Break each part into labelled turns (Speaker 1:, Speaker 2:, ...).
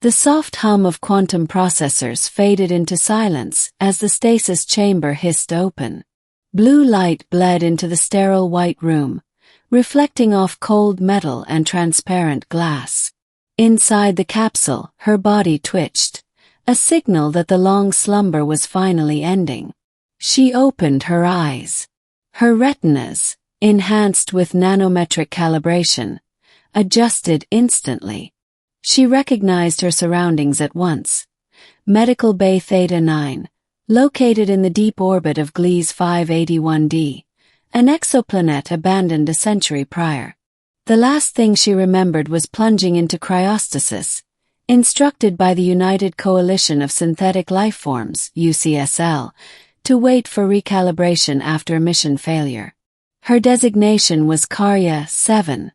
Speaker 1: The soft hum of quantum processors faded into silence as the stasis chamber hissed open. Blue light bled into the sterile white room, reflecting off cold metal and transparent glass. Inside the capsule, her body twitched, a signal that the long slumber was finally ending. She opened her eyes. Her retinas, enhanced with nanometric calibration, adjusted instantly. She recognized her surroundings at once. Medical Bay Theta 9, located in the deep orbit of Gliese 581d, an exoplanet abandoned a century prior. The last thing she remembered was plunging into cryostasis, instructed by the United Coalition of Synthetic Lifeforms, UCSL, to wait for recalibration after mission failure. Her designation was Karya 7,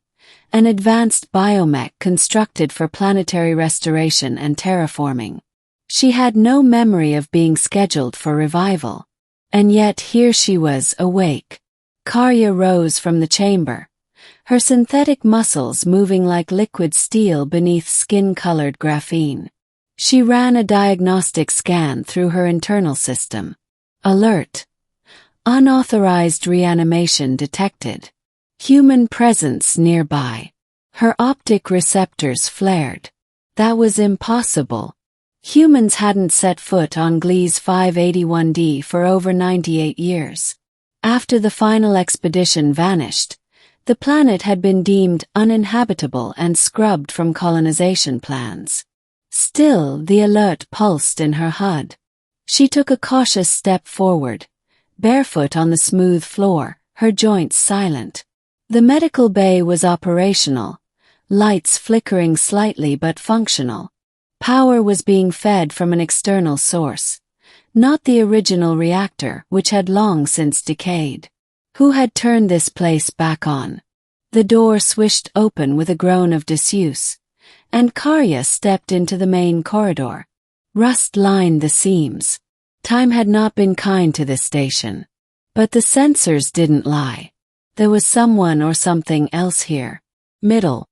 Speaker 1: an advanced biomech constructed for planetary restoration and terraforming. She had no memory of being scheduled for revival. And yet here she was, awake. Karya rose from the chamber, her synthetic muscles moving like liquid steel beneath skin-colored graphene. She ran a diagnostic scan through her internal system. Alert. Unauthorized reanimation detected. Human presence nearby. Her optic receptors flared. That was impossible. Humans hadn't set foot on Gliese 581d for over 98 years. After the final expedition vanished, the planet had been deemed uninhabitable and scrubbed from colonization plans. Still, the alert pulsed in her HUD. She took a cautious step forward, barefoot on the smooth floor, her joints silent. The medical bay was operational, lights flickering slightly but functional. Power was being fed from an external source, not the original reactor which had long since decayed. Who had turned this place back on? The door swished open with a groan of disuse, and Karya stepped into the main corridor. Rust lined the seams. Time had not been kind to this station. But the sensors didn't lie. There was someone or something else here. Middle.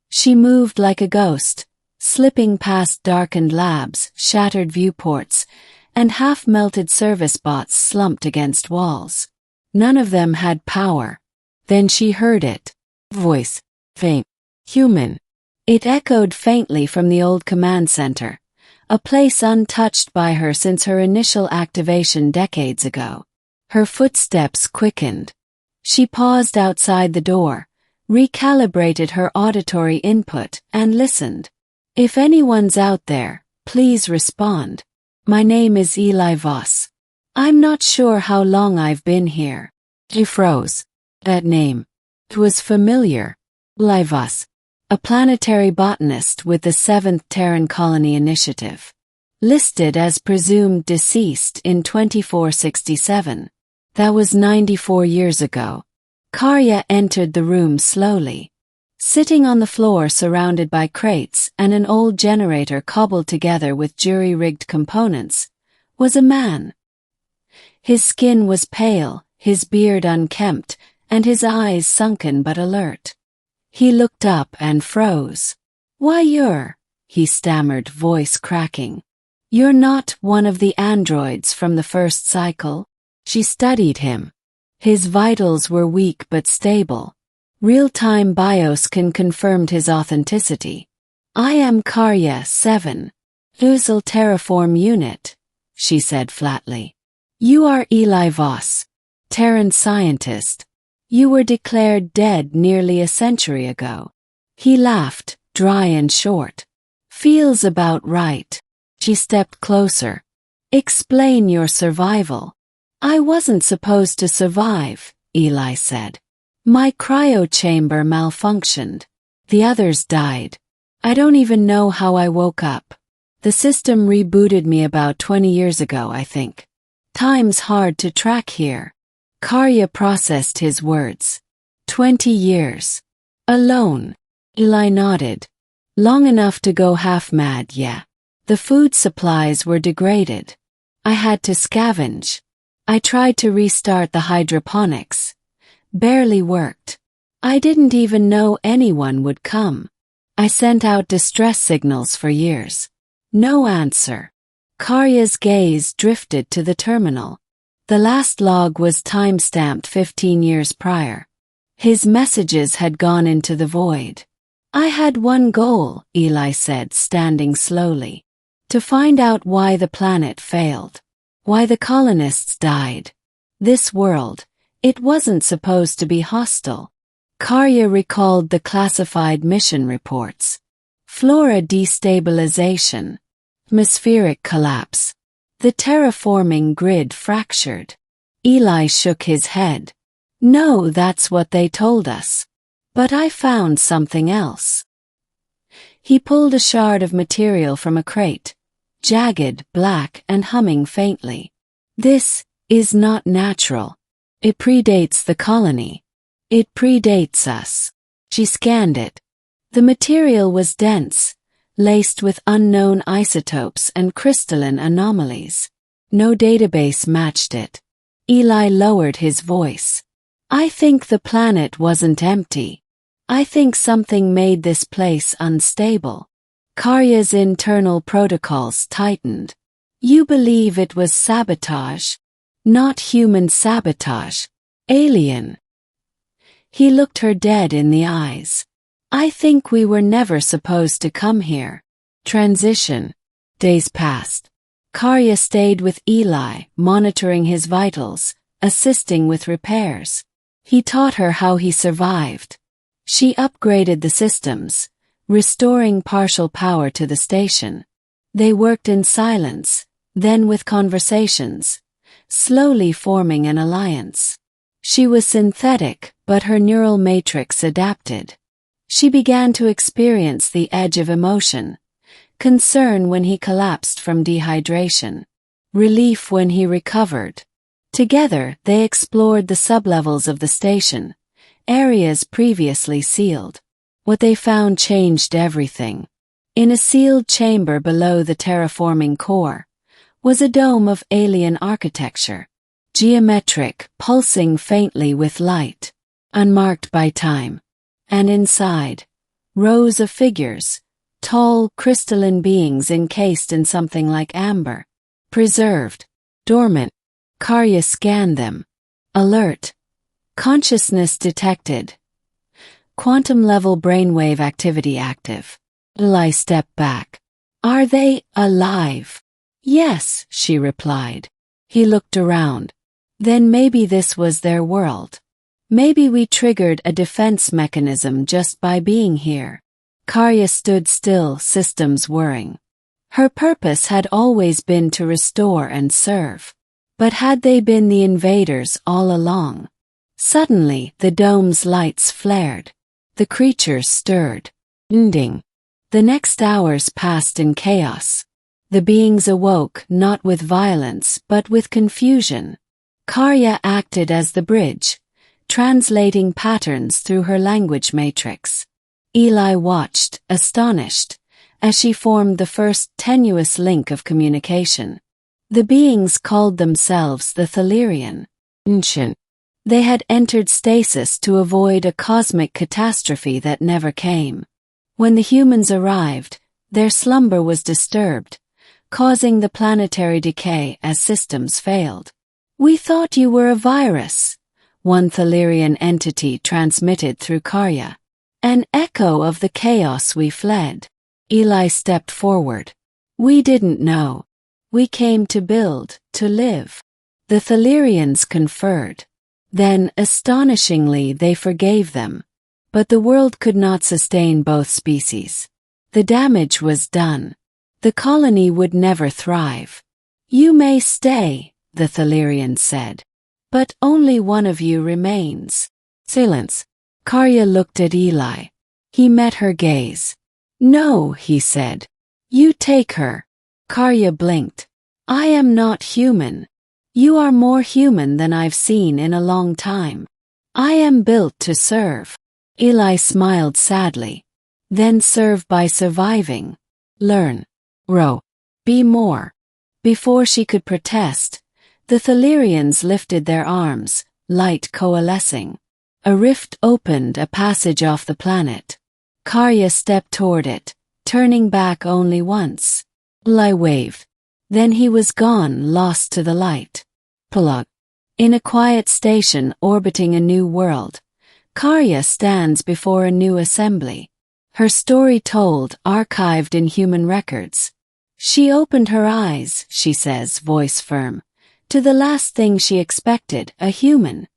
Speaker 1: She moved like a ghost, slipping past darkened labs, shattered viewports, and half-melted service bots slumped against walls. None of them had power. Then she heard it. Voice. Faint. Human. It echoed faintly from the old command center, a place untouched by her since her initial activation decades ago. Her footsteps quickened. She paused outside the door, recalibrated her auditory input, and listened. If anyone's out there, please respond. My name is Eli Voss. I'm not sure how long I've been here. She froze. That name. It was familiar. Eli Voss. A planetary botanist with the 7th Terran Colony Initiative. Listed as presumed deceased in 2467. That was 94 years ago. Karya entered the room slowly. Sitting on the floor surrounded by crates and an old generator cobbled together with jury-rigged components, was a man. His skin was pale, his beard unkempt, and his eyes sunken but alert. He looked up and froze. "Why he stammered, voice cracking. "You're not one of the androids from the first cycle?" She studied him. His vitals were weak but stable. Real-time bioscan confirmed his authenticity. "I am Karya 7, Uzel Terraform Unit," she said flatly. "You are Eli Voss, Terran scientist. You were declared dead nearly a century ago." He laughed, dry and short. "Feels about right." She stepped closer. "Explain your survival." "I wasn't supposed to survive," Eli said. "My cryo chamber malfunctioned. The others died. I don't even know how I woke up. The system rebooted me about 20 years ago, I think. Time's hard to track here." Karya processed his words. 20 years. Alone. Eli nodded. "Long enough to go half-mad, yeah. The food supplies were degraded. I had to scavenge. I tried to restart the hydroponics. Barely worked. I didn't even know anyone would come. I sent out distress signals for years. No answer. Karya's gaze drifted to the terminal. The last log was time-stamped 15 years prior. His messages had gone into the void. I had one goal, Eli said, standing slowly. To find out why the planet failed. Why the colonists died. This world, it wasn't supposed to be hostile. Karya recalled the classified mission reports. Flora destabilization. Atmospheric collapse. The terraforming grid fractured. Eli shook his head. No, that's what they told us. But I found something else. He pulled a shard of material from a crate, jagged, black, and humming faintly. This is not natural. It predates the colony. It predates us. She scanned it. The material was dense, laced with unknown isotopes and crystalline anomalies. No database matched it. Eli lowered his voice. I think the planet wasn't empty. I think something made this place unstable. Karya's internal protocols tightened. You believe it was sabotage? Not human sabotage. Alien. He looked her dead in the eyes. I think we were never supposed to come here. Transition. Days passed. Karya stayed with Eli, monitoring his vitals, assisting with repairs. He taught her how he survived. She upgraded the systems, restoring partial power to the station. They worked in silence, then with conversations, slowly forming an alliance. She was synthetic, but her neural matrix adapted. She began to experience the edge of emotion, concern when he collapsed from dehydration, relief when he recovered. Together, they explored the sublevels of the station, areas previously sealed. What they found changed everything. In a sealed chamber below the terraforming core was a dome of alien architecture, geometric, pulsing faintly with light, unmarked by time. And inside, rows of figures, tall, crystalline beings encased in something like amber, preserved, dormant. Karya scanned them. Alert. Consciousness detected. Quantum-level brainwave activity active. Eli stepped back. Are they alive? Yes, she replied. He looked around. Then maybe this was their world. Maybe we triggered a defense mechanism just by being here. Karya stood still, systems whirring. Her purpose had always been to restore and serve. But had they been the invaders all along? Suddenly, the dome's lights flared. The creatures stirred. Ending. The next hours passed in chaos. The beings awoke not with violence but with confusion. Karya acted as the bridge, translating patterns through her language matrix. Eli watched, astonished, as she formed the first tenuous link of communication. The beings called themselves the Thalirian. Ancient. They had entered stasis to avoid a cosmic catastrophe that never came. When the humans arrived, their slumber was disturbed, causing the planetary decay as systems failed. We thought you were a virus, one Thalirian entity transmitted through Karya. An echo of the chaos we fled. Eli stepped forward. We didn't know. We came to build, to live. The Thalirians conferred. Then, astonishingly, they forgave them. But the world could not sustain both species. The damage was done. The colony would never thrive. You may stay, the Thalirians said. But only one of you remains. Silence. Karya looked at Eli. He met her gaze. No, he said. You take her. Karya blinked. I am not human. You are more human than I've seen in a long time. I am built to serve. Eli smiled sadly. Then serve by surviving. Learn. Grow. Be more. Before she could protest, the Thalirians lifted their arms, light coalescing. A rift opened, a passage off the planet. Karya stepped toward it, turning back only once. I wave. Then he was gone, lost to the light. Plug. In a quiet station orbiting a new world, Karya stands before a new assembly. Her story told, archived in human records. She opened her eyes, she says, voice firm, to the last thing she expected, a human.